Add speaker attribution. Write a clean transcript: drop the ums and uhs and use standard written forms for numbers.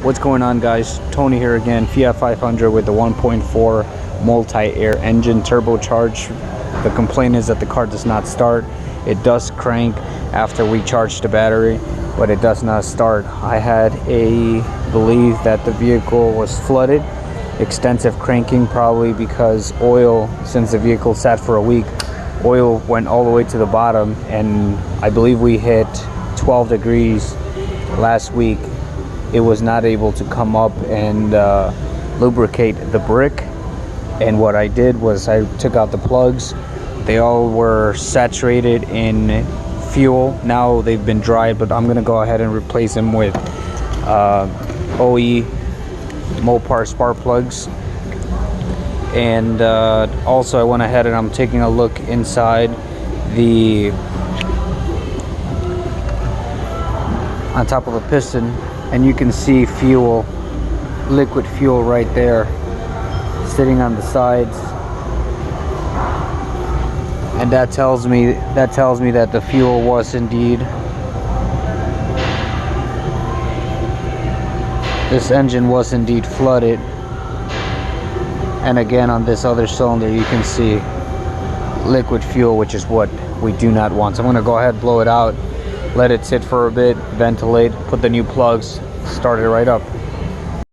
Speaker 1: What's going on, guys? Tony here again. Fiat 500 with the 1.4 multi-air engine turbocharged. The complaint is that the car does not start. It does crank after we charge the battery, but it does not start. I had a belief that the vehicle was flooded. Extensive cranking, probably because oil, since the vehicle sat for a week, oil went all the way to the bottom, and I believe we hit 12 degrees last week. It was not able to come up and lubricate the brick, and what I did was I took out the plugs. They all were saturated in fuel. Now they've been dried, but I'm gonna go ahead and replace them with OE Mopar spark plugs. And also I went ahead and I'm taking a look inside the on top of the piston, and you can see fuel, liquid fuel right there sitting on the sides, and that tells me that the fuel was indeed, this engine was indeed flooded. And again, on this other cylinder you can see liquid fuel, which is what we do not want. So I'm going to go ahead and blow it out, let it sit for a bit, ventilate, put the new plugs, start it right up.